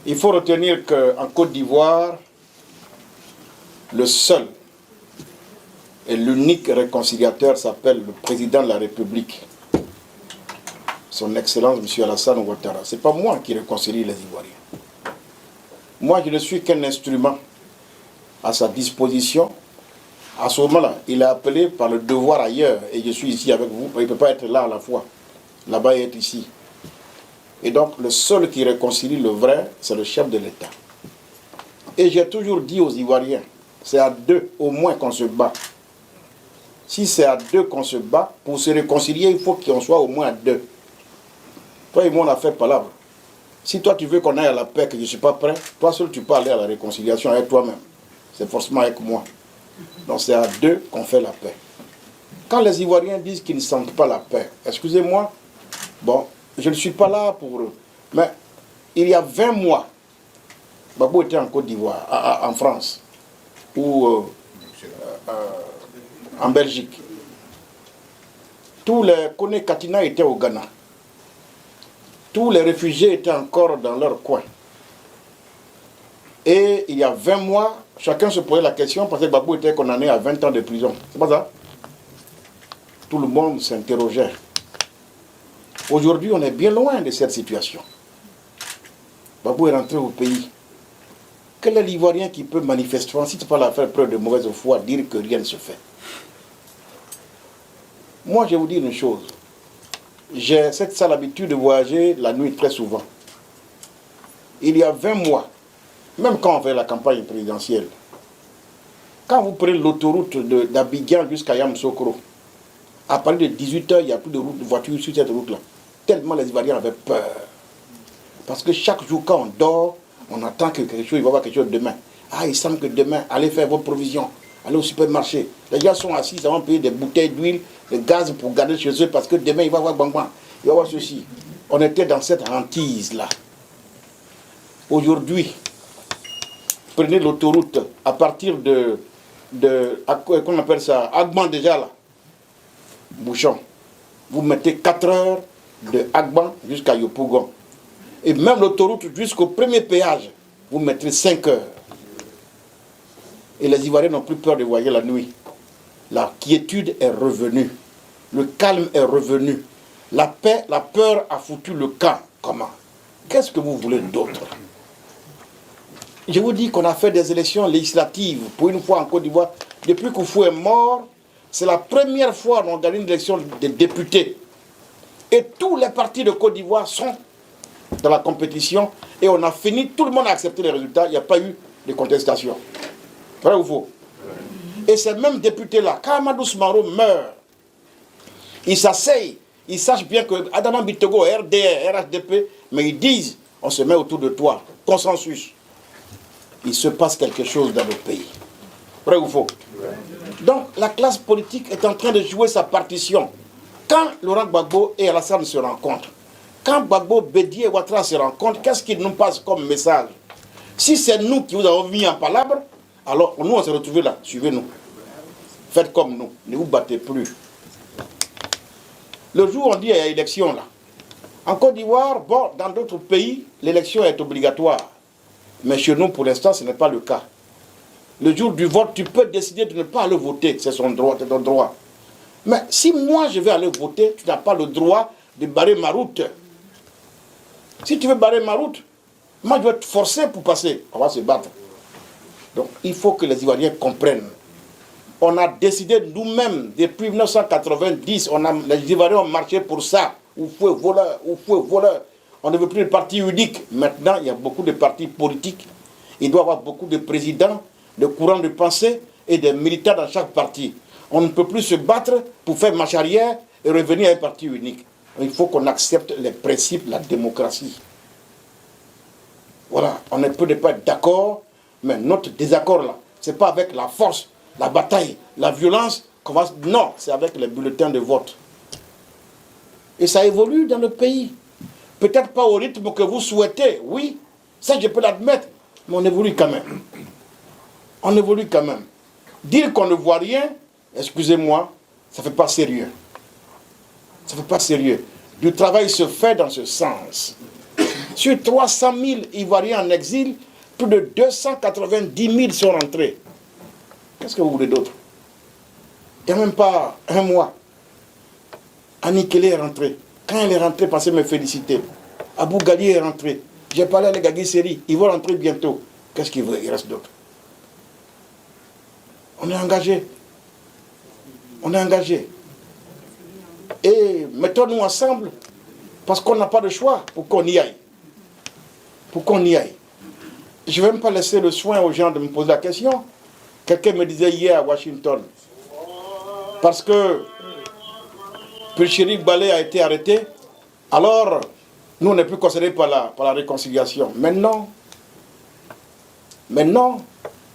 Il faut retenir qu'en Côte d'Ivoire, le seul et l'unique réconciliateur s'appelle le président de la République, son Excellence M. Alassane Ouattara. Ce n'est pas moi qui réconcilie les Ivoiriens. Moi, je ne suis qu'un instrument à sa disposition. À ce moment-là, il est appelé par le devoir ailleurs et je suis ici avec vous. Il ne peut pas être là à la fois. Là-bas, il est ici. Et donc, le seul qui réconcilie le vrai, c'est le chef de l'État. Et j'ai toujours dit aux Ivoiriens, c'est à deux au moins qu'on se bat. Si c'est à deux qu'on se bat, pour se réconcilier, il faut qu'on soit au moins à deux. Toi et moi, on a fait palabre. Si toi, tu veux qu'on aille à la paix, que je ne suis pas prêt, toi seul, tu peux aller à la réconciliation avec toi-même. C'est forcément avec moi. Donc, c'est à deux qu'on fait la paix. Quand les Ivoiriens disent qu'ils ne sentent pas la paix, excusez-moi, bon, je ne suis pas là pour eux. Mais il y a 20 mois, Gbagbo était en Côte d'Ivoire, en France, ou en Belgique. Tous les Kone Katina étaient au Ghana. Tous les réfugiés étaient encore dans leur coin. Et il y a 20 mois, chacun se posait la question parce que Gbagbo était condamné à 20 ans de prison. C'est pas ça? Tout le monde s'interrogeait. Aujourd'hui, on est bien loin de cette situation. Gbagbo est rentré au pays. Quel est l'Ivoirien qui peut manifestement, si tu ne peux pas faire preuve de mauvaise foi, dire que rien ne se fait? Moi, je vais vous dire une chose. J'ai cette sale habitude de voyager la nuit très souvent. Il y a 20 mois, même quand on fait la campagne présidentielle, quand vous prenez l'autoroute d'Abidjan jusqu'à Yamoussoukro, à partir de 18h, il n'y a plus de voitures sur cette route-là. Tellement les Ivoiriens avaient peur. Parce que chaque jour, quand on dort, on attend que quelque chose, il va y avoir quelque chose demain. Ah, il semble que demain, allez faire vos provisions, allez au supermarché. Les gens sont assis, ils vont payer des bouteilles d'huile, de gaz pour garder chez eux, parce que demain, il va y avoir bang bang, il va y avoir ceci. On était dans cette hantise-là. Aujourd'hui, prenez l'autoroute à partir qu'on appelle ça, Agban déjà là, bouchon. Vous mettez 4 heures de Agban jusqu'à Yopougon. Et même l'autoroute jusqu'au premier péage, vous mettrez 5 heures. Et les Ivoiriens n'ont plus peur de voyager la nuit. La quiétude est revenue. Le calme est revenu. La paix, la peur a foutu le camp. Comment? Qu'est-ce que vous voulez d'autre? Je vous dis qu'on a fait des élections législatives, pour une fois en Côte d'Ivoire. Depuis qu'Oufou est mort, c'est la première fois qu'on gagne une élection des députés. Et tous les partis de Côte d'Ivoire sont dans la compétition. Et on a fini, tout le monde a accepté les résultats. Il n'y a pas eu de contestation. Vrai ou faux? Et ces mêmes députés-là, quand Amadou Smaro meurt, ils s'asseyent, ils sachent bien que Adama Bitogo, RDR, RHDP, mais ils disent, on se met autour de toi, consensus. Il se passe quelque chose dans le pays. Vrai ou faux? Donc la classe politique est en train de jouer sa partition. Quand Laurent Gbagbo et Alassane se rencontrent, quand Gbagbo, Bédié et Ouattara se rencontrent, qu'est-ce qu'ils nous passent comme message? Si c'est nous qui vous avons mis en palabre, alors nous on s'est retrouvés là, suivez-nous. Faites comme nous, ne vous battez plus. Le jour où on dit qu'il y a élection là, en Côte d'Ivoire, bon, dans d'autres pays, l'élection est obligatoire. Mais chez nous, pour l'instant, ce n'est pas le cas. Le jour du vote, tu peux décider de ne pas aller voter, c'est son droit, c'est ton droit. Mais si moi je vais aller voter, tu n'as pas le droit de barrer ma route. Si tu veux barrer ma route, moi je vais te forcer pour passer. On va se battre. Donc il faut que les Ivoiriens comprennent. On a décidé nous-mêmes, depuis 1990, les Ivoiriens ont marché pour ça. Oufou est voleur, Oufou est voleur. On ne veut plus de parti unique. Maintenant, il y a beaucoup de partis politiques. Il doit y avoir beaucoup de présidents, de courants de pensée et des militants dans chaque parti. On ne peut plus se battre pour faire marche arrière et revenir à un parti unique. Il faut qu'on accepte les principes de la démocratie. Voilà, on ne peut pas être d'accord, mais notre désaccord là, ce n'est pas avec la force, la bataille, la violence qu'on va... Non, c'est avec les bulletins de vote. Et ça évolue dans le pays. Peut-être pas au rythme que vous souhaitez, oui, ça je peux l'admettre, mais on évolue quand même. On évolue quand même. Dire qu'on ne voit rien, excusez-moi, ça ne fait pas sérieux. Ça ne fait pas sérieux. Du travail se fait dans ce sens. Sur 300 000 Ivoiriens en exil, plus de 290 000 sont rentrés. Qu'est-ce que vous voulez d'autre? Il n'y a même pas un mois. Annie Kelly est rentré. Quand elle est rentrée, passez me féliciter. Abou Gali est rentré. J'ai parlé à Gagui Seri. Ils vont rentrer bientôt. Qu'est-ce qu'il reste d'autre? On est engagé. On est engagé. Et mettons-nous ensemble parce qu'on n'a pas de choix pour qu'on y aille. Pour qu'on y aille. Je ne vais même pas laisser le soin aux gens de me poser la question. Quelqu'un me disait hier à Washington, parce que Chérif Balé a été arrêté, alors nous on n'est plus concernés par la réconciliation. Maintenant,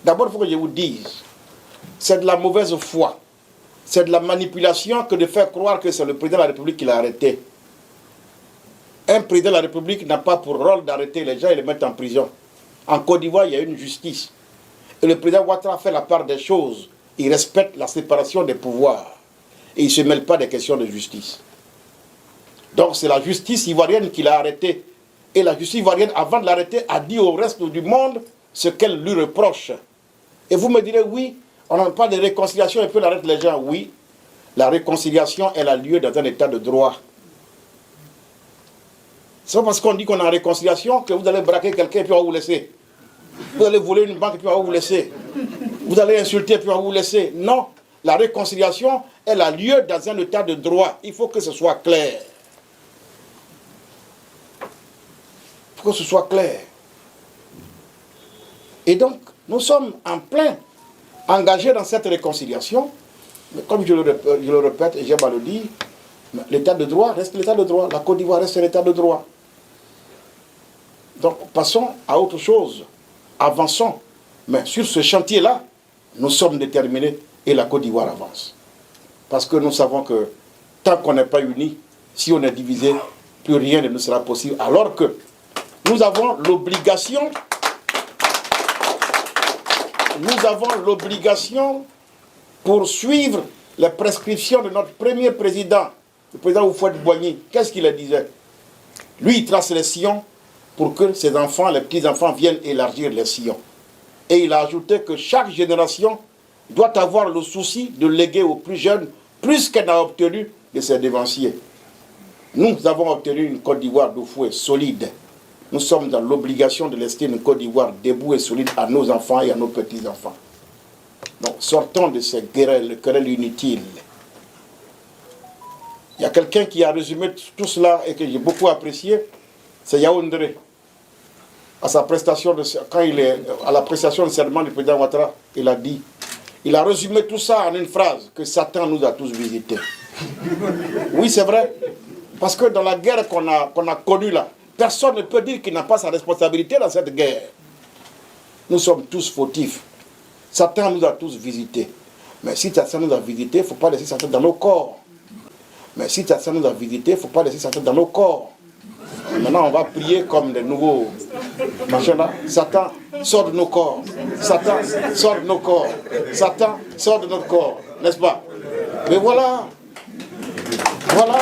d'abord il faut que je vous dise, c'est de la mauvaise foi, c'est de la manipulation que de faire croire que c'est le président de la République qui l'a arrêté. Un président de la République n'a pas pour rôle d'arrêter les gens et les mettre en prison. En Côte d'Ivoire, il y a une justice. Et le président Ouattara fait la part des choses. Il respecte la séparation des pouvoirs. Et il ne se mêle pas des questions de justice. Donc c'est la justice ivoirienne qui l'a arrêté. Et la justice ivoirienne, avant de l'arrêter, a dit au reste du monde ce qu'elle lui reproche. Et vous me direz, oui, on n'a pas de réconciliation et puis on arrête les gens. Oui, la réconciliation, elle a lieu dans un état de droit. C'est pas parce qu'on dit qu'on est en réconciliation que vous allez braquer quelqu'un et puis on va vous laisser. Vous allez voler une banque et puis on va vous laisser. Vous allez insulter et puis on va vous laisser. Non, la réconciliation, elle a lieu dans un état de droit. Il faut que ce soit clair. Il faut que ce soit clair. Et donc, nous sommes en plein engagés dans cette réconciliation. Mais comme je le répète et j'aime à le dire, l'état de droit reste l'état de droit. La Côte d'Ivoire reste l'état de droit. Donc, passons à autre chose. Avançons. Mais sur ce chantier-là, nous sommes déterminés et la Côte d'Ivoire avance. Parce que nous savons que tant qu'on n'est pas unis, si on est divisé, plus rien ne nous sera possible. Alors que nous avons l'obligation pour suivre les prescriptions de notre premier président, le président Houphouët-Boigny. Qu'est-ce qu'il disait? Lui, il trace les sillons pour que ses enfants, les petits-enfants, viennent élargir les sillons. Et il a ajouté que chaque génération doit avoir le souci de léguer aux plus jeunes plus qu'elle n'a obtenu de ses dévanciers. Nous avons obtenu une Côte d'Ivoire de fouet solide. Nous sommes dans l'obligation de laisser une Côte d'Ivoire debout et solide à nos enfants et à nos petits-enfants. Donc sortons de ces querelles inutiles. Il y a quelqu'un qui a résumé tout cela et que j'ai beaucoup apprécié, c'est Yaoundé. À sa prestation quand il est à la prestation de serment du président Ouattara, il a dit, il a résumé tout ça en une phrase, que Satan nous a tous visités. Oui, c'est vrai. Parce que dans la guerre qu'on a connue là, personne ne peut dire qu'il n'a pas sa responsabilité dans cette guerre. Nous sommes tous fautifs. Satan nous a tous visités. Mais si Satan nous a visités, il ne faut pas laisser Satan dans nos corps. Mais si Satan nous a visités, il ne faut pas laisser Satan dans nos corps. Maintenant, on va prier comme des nouveaux machins là. Satan, sort de nos corps. Satan, sort de nos corps. Satan, sort de notre corps. N'est-ce pas? Mais voilà. Voilà.